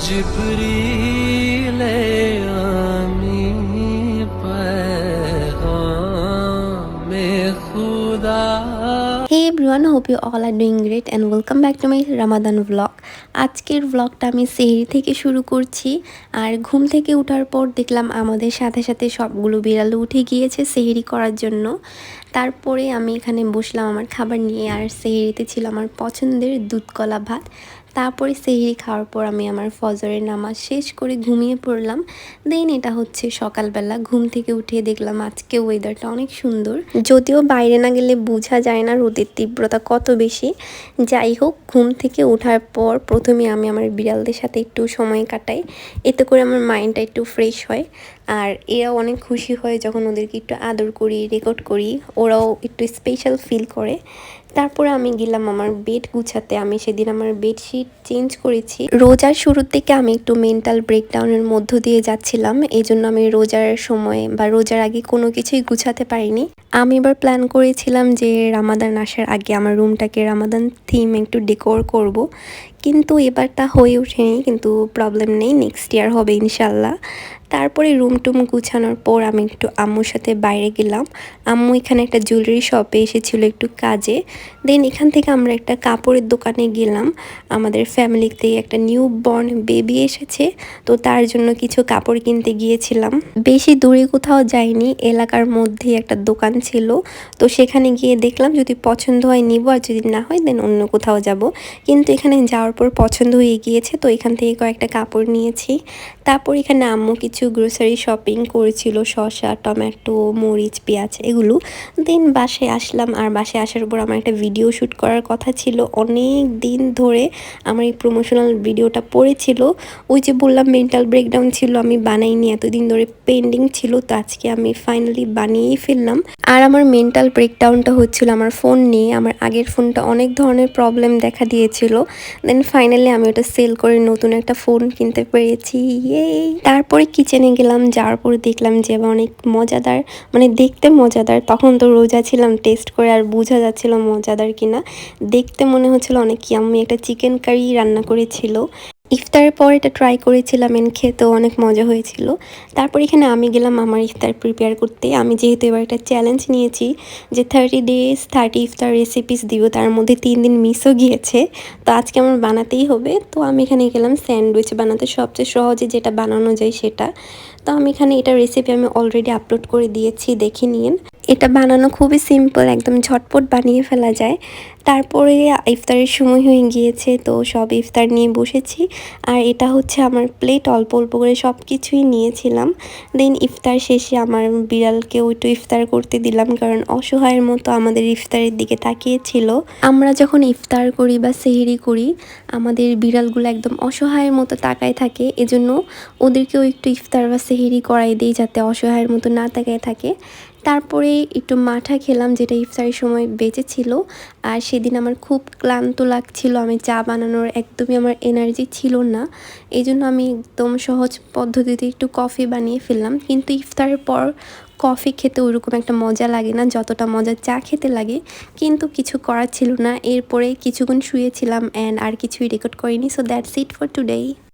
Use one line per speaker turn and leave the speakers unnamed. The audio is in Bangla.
जिब्रील आमी पैगाम खुदा।
Hey everyone, hope you all are doing great and welcome back to my Ramadan vlog. আজকের vlogটা আমি সেহরি থেকে শুরু করছি। আর ঘুম থেকে ওঠার পর দেখলাম আমাদের সাথে সাথে সবগুলো বিড়াল উঠে গিয়েছে সেহরি করার জন্য। তারপরে আমি এখানে বসলাম আমার খাবার নিয়ে, আর সেহরিতে ছিল আমার পছন্দের দুধ কলা ভাত। তারপরে সেহরি খাওয়ার পর আমি আমার ফজরের নামাজ শেষ করে ঘুমিয়ে পড়লাম। দেন এটা হচ্ছে সকালবেলা, ঘুম থেকে উঠে দেখলাম আজকে ওয়েদারটা অনেক সুন্দর, যদিও বাইরে না গেলে বোঝা যায় না রোদের তীব্রতা কত বেশি। যাই হোক, ঘুম থেকে ওঠার পর প্রথমে আমি আমার বিড়ালদের সাথে একটু সময় কাটাই, এতে করে আমার মাইন্ডটা একটু ফ্রেশ হয়। আর এরাও অনেক খুশি হয় যখন ওদেরকে একটু আদর করি, রেকর্ড করি, ওরাও একটু স্পেশাল ফিল করে। তারপরে আমি গেলাম আমার বেড গুছাতে। আমি সেদিন আমার বেডশিট চেঞ্জ করেছি। রোজার শুরুর থেকে আমি একটু মেন্টাল ব্রেকডাউনের মধ্য দিয়ে যাচ্ছিলাম, এই জন্য আমি রোজার সময় বা রোজার আগে কোনো কিছুই গুছাতে পারিনি। আমি এবার প্ল্যান করেছিলাম যে রামাদান আসার আগে আমার রুমটাকে রামাদান থিম একটু ডেকোর করব, কিন্তু এবার তা হয়ে ওঠেনি। কিন্তু প্রবলেম নেই, নেক্সট ইয়ার হবে ইনশাল্লাহ। তারপরে রুম টুম গুছানোর পর আমি একটু আম্মুর সাথে বাইরে গেলাম। আম্মু এখানে একটা জুয়েলারি শপে এসেছিল একটু কাজে। দেন এখান থেকে আমরা একটা কাপড়ের দোকানে গেলাম। আমাদের ফ্যামিলিতে একটা নিউ বর্ন বেবি এসেছে, তো তার জন্য কিছু কাপড় কিনতে গিয়েছিলাম। বেশি দূরে কোথাও যাইনি, এলাকার মধ্যে একটা দোকান ছিল, তো সেখানে গিয়ে দেখলাম যদি পছন্দ হয় নিব, আর যদি না হয় দেন অন্য কোথাও যাব। কিন্তু এখানে যাওয়ার পর পছন্দ হয়ে গিয়েছে, তো এখান থেকে কয়েকটা কাপড় নিয়েছি। তারপর এখানে আম্মু কিছু গ্রোসারি শপিং করেছিল, শসা, টমেটো, মরিচ, পেঁয়াজ এগুলো। দেন বাসায় আসলাম, আর বাসায় আসার পর আমার একটা ভিডিও শ্যুট করার কথা ছিল। অনেক দিন ধরে আমার এই প্রমোশনাল ভিডিওটা পড়েছিল, ওই যে বললাম মেন্টাল ব্রেকডাউন ছিল, আমি বানাইনি, এতদিন ধরে পেন্ডিং ছিল, তো আজকে আমি ফাইনালি বানিয়েই ফেললাম। আর আমার মেন্টাল ব্রেকডাউনটা হচ্ছিল আমার ফোন নিয়ে। আমার আগের ফোনটা অনেক ধরনের প্রবলেম দেখা দিয়েছিল, দেন ফাইনালি আমি ওটা সেল করে নতুন একটা ফোন কিনতে পেরেছি। তারপরে কিচেনে গেলাম, যাওয়ার পরে দেখলাম যে অনেক মজাদার, মানে দেখতে মজাদার, তখন তো রোজা ছিলাম, টেস্ট করে আর বোঝা যাচ্ছিল মজাদার কিনা। দেখতে মনে হচ্ছিল অনেক ইয়াম্মি একটা চিকেন কারি রান্না করেছিল। ইফতারের পর এটা ট্রাই করেছিলাম এন্ড খেতেও অনেক মজা হয়েছিল। তারপর এখানে আমি গেলাম আমার ইফতার প্রিপেয়ার করতে। আমি যেহেতু এবার একটা চ্যালেঞ্জ নিয়েছি যে 30 ডেজ 30 ইফতার রেসিপিস দিব, তার মধ্যে 3 দিন মিসও গিয়েছে, তো আজকে আমার বানাতেই হবে। তো আমি এখানে গেলাম স্যান্ডউইচ বানাতে, সবচেয়ে সহজে যেটা বানানো যায় সেটা। তো আমি এখানে এটা রেসিপি আমি অলরেডি আপলোড করে দিয়েছি, দেখে নিন। এটা বানানো খুবই সিম্পল, একদম ঝটপট বানিয়ে ফেলা যায়। তারপরে ইফতারের সময় হয়ে গিয়েছে, তো সব ইফতার নিয়ে বসেছি। আর এটা হচ্ছে আমার প্লেট, অল্প অল্প করে সব কিছুই নিয়েছিলাম। দেন ইফতার শেষে আমার বিড়ালকেও একটু ইফতার করতে দিলাম, কারণ অসহায়ের মতো আমাদের ইফতারের দিকে তাকিয়েছিল। আমরা যখন ইফতার করি বা সেহরি করি, আমাদের বিড়ালগুলো একদম অসহায়ের মতো তাকায় থাকে, এজন্য ওদেরকেও একটু ইফতার বা সেহরি করাই দিই যাতে অসহায়ের মতো না তাকায় থাকে। তারপরে একটু মাঠা খেলাম, যেটা ইফতারের সময় বেঁচেছিল। আর সেদিন আমার খুব ক্লান্ত লাগছিল, আমি চা বানানোর একদমই আমার এনার্জি ছিল না, এই জন্য আমি একদম সহজ পদ্ধতিতে একটু কফি বানিয়ে ফেললাম। কিন্তু ইফতারের পর কফি খেতে ওইরকম একটা মজা লাগে না যতটা মজা চা খেতে লাগে, কিন্তু কিছু করার ছিল না। এরপরে কিছুক্ষণ শুয়েছিলাম অ্যান্ড আর কিছুই রেকর্ড করিনি। So that's it for today.